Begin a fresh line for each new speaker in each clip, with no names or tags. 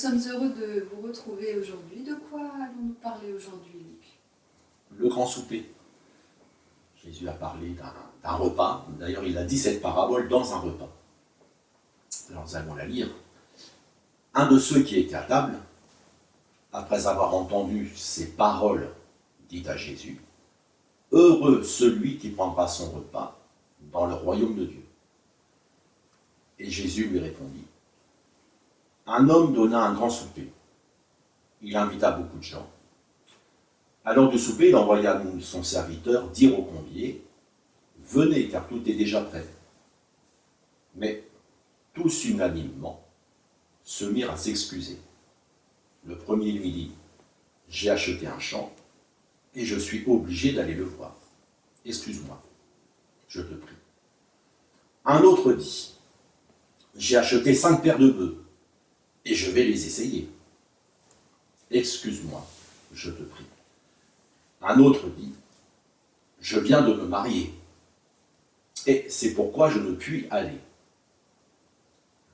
sommes heureux de vous retrouver aujourd'hui. De quoi allons-nous parler aujourd'hui, Luc?
Le grand souper. Jésus a parlé d'un repas. D'ailleurs, il a dit cette parabole dans un repas. Alors, nous allons la lire. Un de ceux qui étaient à table, après avoir entendu ces paroles dites à Jésus, « Heureux celui qui prendra son repas dans le royaume de Dieu. » Et Jésus lui répondit, « Un homme donna un grand souper. Il invita beaucoup de gens. À l'heure du souper, il envoya son serviteur dire aux conviés, « Venez, car tout est déjà prêt. » Mais tous unanimement se mirent à s'excuser. Le premier lui dit, « J'ai acheté un champ et je suis obligé d'aller le voir. Excuse-moi, je te prie. » Un autre dit, « J'ai acheté 5 paires de bœufs et je vais les essayer. Excuse-moi, je te prie. » Un autre dit, « Je viens de me marier et c'est pourquoi je ne puis aller. »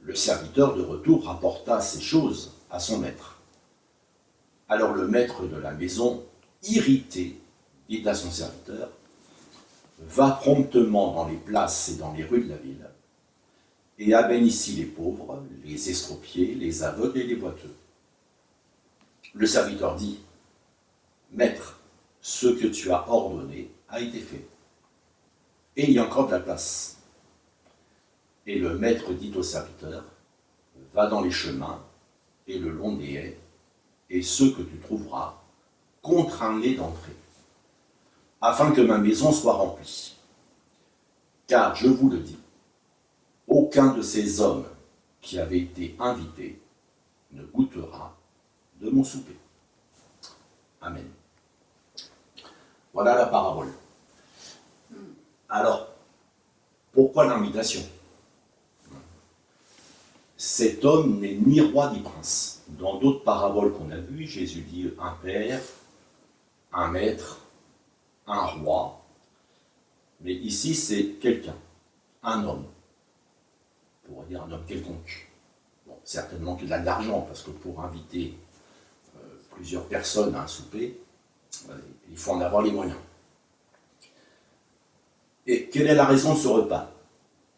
Le serviteur de retour rapporta ces choses à son maître. Alors le maître de la maison, irrité, dit à son serviteur, « Va promptement dans les places et dans les rues de la ville, et amène ici les pauvres, les estropiés, les aveugles et les boiteux. » Le serviteur dit, « Maître, ce que tu as ordonné a été fait, et il y a encore de la place. » Et le maître dit au serviteur, « Va dans les chemins et le long des haies, et ceux que tu trouveras, contrains-les d'entrer, afin que ma maison soit remplie. Car je vous le dis, aucun de ces hommes qui avaient été invités ne goûtera de mon souper. » Amen. Voilà la parabole. Alors, pourquoi l'invitation? Cet homme n'est ni roi ni prince. Dans d'autres paraboles qu'on a vues, Jésus dit un père, un maître, un roi. Mais ici, c'est quelqu'un, un homme. On pourrait dire un homme quelconque. Bon, certainement qu'il a de l'argent, parce que pour inviter plusieurs personnes à un souper, il faut en avoir les moyens. Et quelle est la raison de ce repas?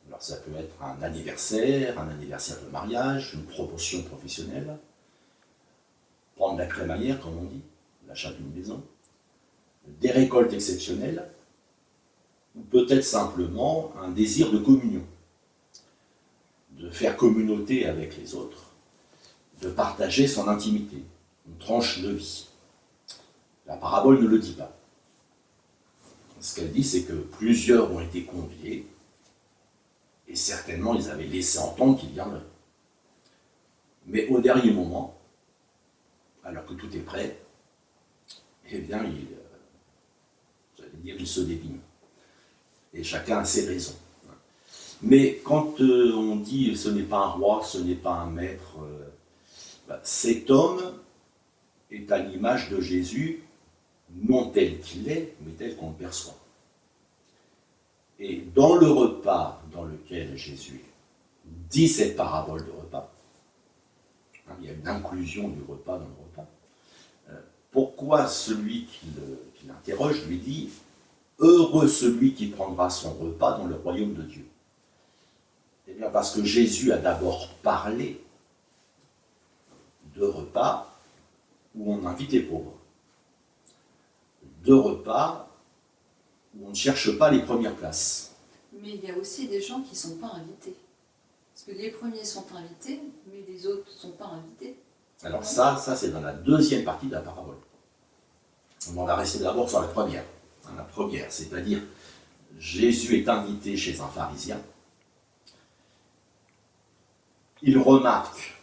Alors ça peut être un anniversaire de mariage, une promotion professionnelle, prendre la crémaillère, comme on dit, l'achat d'une maison, des récoltes exceptionnelles, ou peut-être simplement un désir de communion, de faire communauté avec les autres, de partager son intimité, une tranche de vie. La parabole ne le dit pas. Ce qu'elle dit, c'est que plusieurs ont été conviés, et certainement ils avaient laissé entendre qu'ils viendraient. Mais au dernier moment, alors que tout est prêt, eh bien, il se dépine. Et chacun a ses raisons. Mais quand on dit ce n'est pas un roi, ce n'est pas un maître, cet homme est à l'image de Jésus, non tel qu'il est, mais tel qu'on le perçoit. Et dans le repas dans lequel Jésus dit cette parabole de repas, il y a une inclusion du repas dans le repas, pourquoi celui qui l'interroge lui dit « Heureux celui qui prendra son repas dans le royaume de Dieu ». Eh bien parce que Jésus a d'abord parlé de repas où on invite les pauvres, de repas où on ne cherche pas les premières places.
Mais il y a aussi des gens qui ne sont pas invités. Parce que les premiers sont invités, mais les autres ne sont pas invités.
Alors ça c'est dans la deuxième partie de la parabole. On va rester d'abord sur la première. La première, c'est-à-dire Jésus est invité chez un pharisien. Il remarque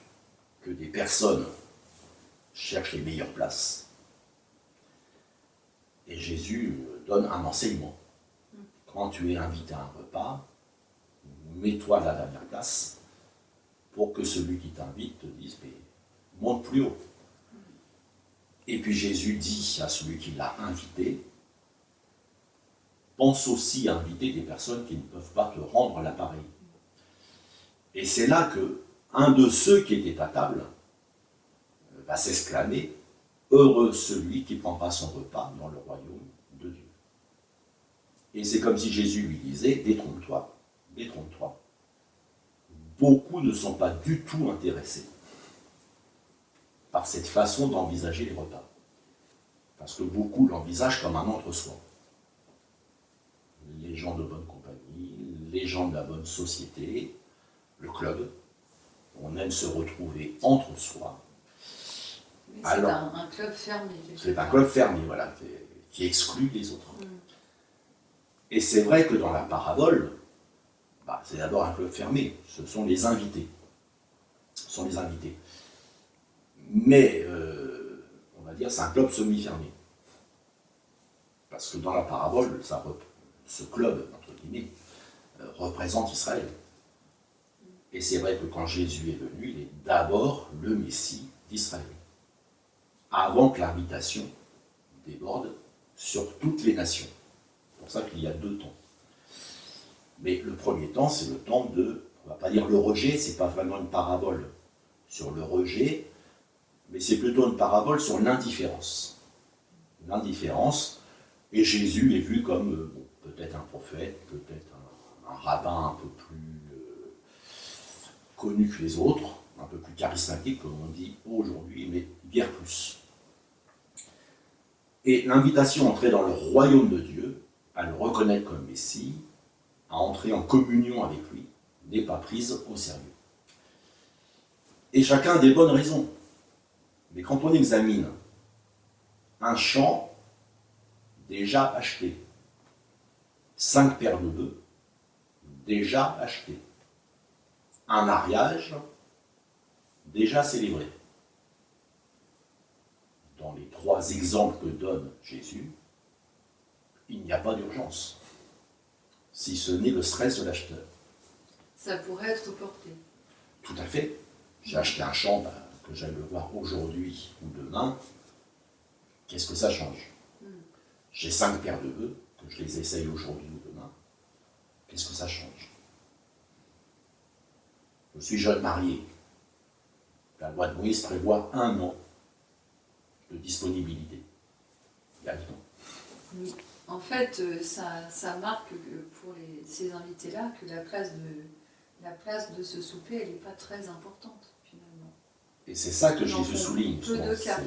que des personnes cherchent les meilleures places. Et Jésus donne un enseignement. Quand tu es invité à un repas, mets-toi à la dernière place pour que celui qui t'invite te dise mais monte plus haut. Et puis Jésus dit à celui qui l'a invité, pense aussi à inviter des personnes qui ne peuvent pas te rendre l'appareil. Et c'est là que un de ceux qui étaient à table va s'exclamer « Heureux celui qui prendra son repas dans le royaume de Dieu ». Et c'est comme si Jésus lui disait « Détrompe-toi, détrompe-toi ». Beaucoup ne sont pas du tout intéressés par cette façon d'envisager les repas. Parce que beaucoup l'envisagent comme un entre-soi. Les gens de bonne compagnie, les gens de la bonne société, le club, on aime se retrouver entre soi.
C'est un club fermé.
C'est un club fermé, voilà, qui exclut les autres. Et c'est vrai que dans la parabole, c'est d'abord un club fermé, ce sont les invités. Ce sont les invités. Mais, on va dire, c'est un club semi-fermé. Parce que dans la parabole, ce club, entre guillemets, représente Israël. Et c'est vrai que quand Jésus est venu, il est d'abord le Messie d'Israël. Avant que l'invitation déborde sur toutes les nations. C'est pour ça qu'il y a 2 temps. Mais le premier temps, c'est le temps de, on ne va pas dire le rejet, c'est pas vraiment une parabole sur le rejet, mais c'est plutôt une parabole sur l'indifférence. L'indifférence, et Jésus est vu comme peut-être un prophète, peut-être un rabbin un peu plus connu que les autres, un peu plus charismatique, comme on dit aujourd'hui, mais guère plus. Et l'invitation à entrer dans le royaume de Dieu, à le reconnaître comme Messie, à entrer en communion avec lui, n'est pas prise au sérieux. Et chacun a des bonnes raisons. Mais quand on examine un champ déjà acheté, 5 paires de bœufs déjà achetés, un mariage déjà célébré. Dans les 3 exemples que donne Jésus, il n'y a pas d'urgence, si ce n'est le stress de l'acheteur.
Ça pourrait être reporté.
Tout à fait. J'ai acheté un champ que j'aille le voir aujourd'hui ou demain. Qu'est-ce que ça change? J'ai 5 paires de bœufs, que je les essaye aujourd'hui ou demain. Qu'est-ce que ça change? Je suis jeune marié. La loi de Moïse prévoit 1 an de disponibilité. Il y a 10 ans.
Oui. En fait, ça marque pour ces invités-là que la place de ce souper, elle n'est pas très importante, finalement.
Et c'est ça que Jésus souligne.
Peu de cas.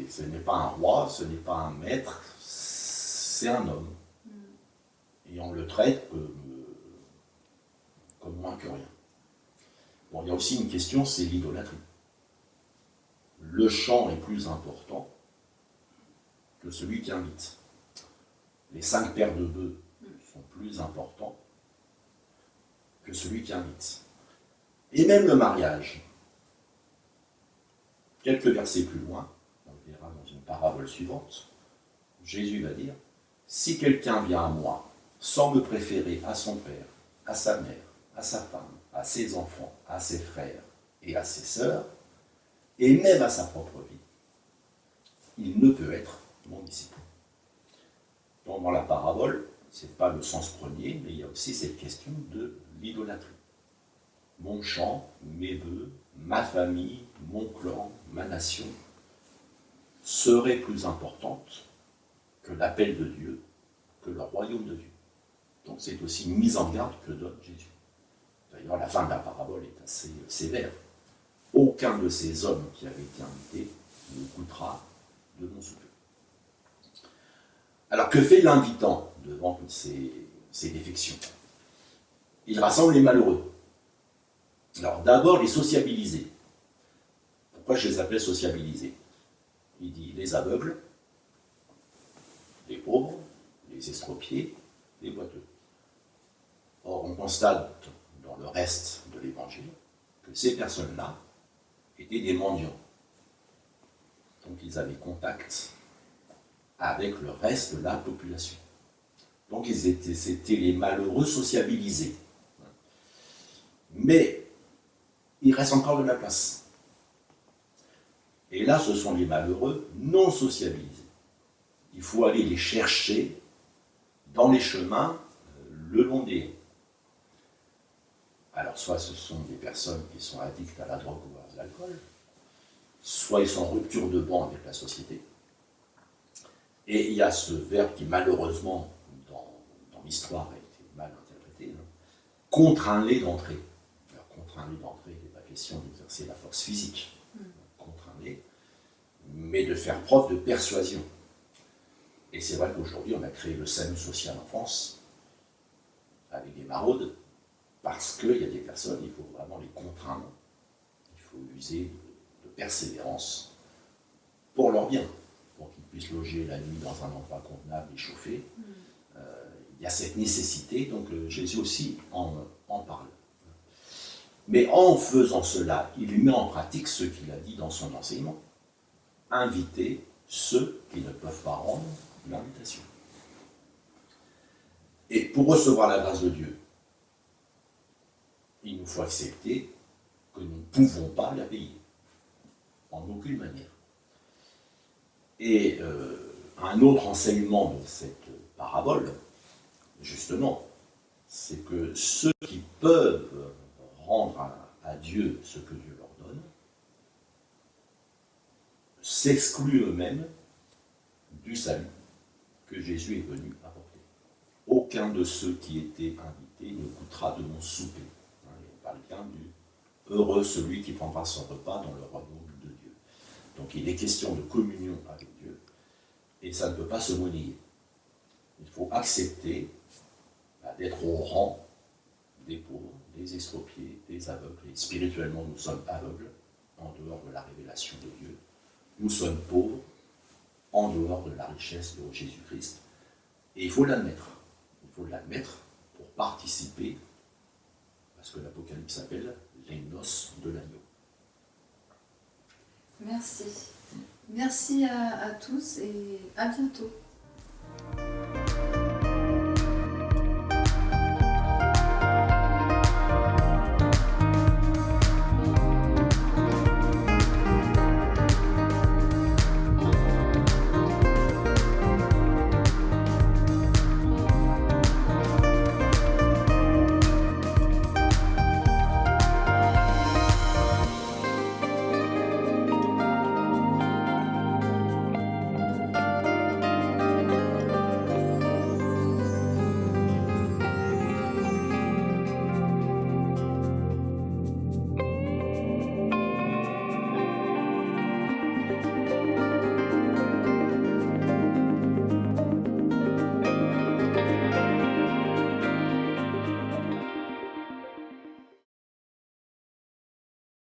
Ce n'est pas un roi, ce n'est pas un maître, c'est un homme. Et on le traite comme moins que rien. Bon, il y a aussi une question, c'est l'idolâtrie. Le champ est plus important que celui qui invite. Les 5 paires de bœufs sont plus importants que celui qui invite. Et même le mariage. Quelques versets plus loin, on le verra dans une parabole suivante, Jésus va dire « Si quelqu'un vient à moi sans me préférer à son père, à sa mère, à sa femme, à ses enfants, à ses frères et à ses sœurs, et même à sa propre vie, il ne peut être mon disciple. » Donc dans la parabole, ce n'est pas le sens premier, mais il y a aussi cette question de l'idolâtrie. Mon champ, mes bœufs, ma famille, mon clan, ma nation, seraient plus importantes que l'appel de Dieu, que le royaume de Dieu. Donc c'est aussi une mise en garde que donne Jésus. D'ailleurs, la fin de la parabole est assez sévère. Aucun de ces hommes qui avaient été invités ne goûtera de mon souper. Alors que fait l'invitant devant toutes ces défections? Il rassemble les malheureux. Alors d'abord les sociabiliser. Pourquoi je les appelle sociabiliser? Il dit les aveugles, les pauvres, les estropiés, les boiteux. Or on constate dans le reste de l'évangile que ces personnes-là étaient des mendiants. Donc ils avaient contact avec le reste de la population. Donc c'était les malheureux sociabilisés. Mais il reste encore de la place. Et là, ce sont les malheureux non sociabilisés. Il faut aller les chercher dans les chemins le long des haies. Alors, soit ce sont des personnes qui sont addictes à la drogue ou à l'alcool, soit ils sont en rupture de banc avec la société. Et il y a ce verbe qui, malheureusement, dans l'histoire, a été mal interprété, hein, contraint-les d'entrer. Alors, contraint-les d'entrer, il n'est pas question d'exercer la force physique. Contraint-les, mais de faire preuve de persuasion. Et c'est vrai qu'aujourd'hui, on a créé le SAMU social en France, avec des maraudes, parce qu'il y a des personnes, il faut vraiment les contraindre, il faut user de persévérance pour leur bien, pour qu'ils puissent loger la nuit dans un endroit convenable et chauffé. Il y a cette nécessité, donc Jésus aussi en parle. Mais en faisant cela, il met en pratique ce qu'il a dit dans son enseignement. Inviter ceux qui ne peuvent pas rendre l'invitation. Et pour recevoir la grâce de Dieu, il nous faut accepter que nous ne pouvons pas la payer. En aucune manière. Et un autre enseignement de cette parabole, justement, c'est que ceux qui peuvent rendre à Dieu ce que Dieu leur donne, s'excluent eux-mêmes du salut que Jésus est venu apporter. Aucun de ceux qui étaient invités ne goûtera de mon souper. On parle bien du heureux celui qui prendra son repas dans le royaume de Dieu. Donc il est question de communion avec Dieu, et ça ne peut pas se monnayer. Il faut accepter d'être au rang des pauvres, des expropriés, des aveugles. Et spirituellement, nous sommes aveugles en dehors de la révélation de Dieu. Nous sommes pauvres en dehors de la richesse de Jésus-Christ. Et il faut l'admettre. Il faut l'admettre pour participer à ce que l'Apocalypse appelle les noces de l'agneau.
Merci. Merci à tous et à bientôt.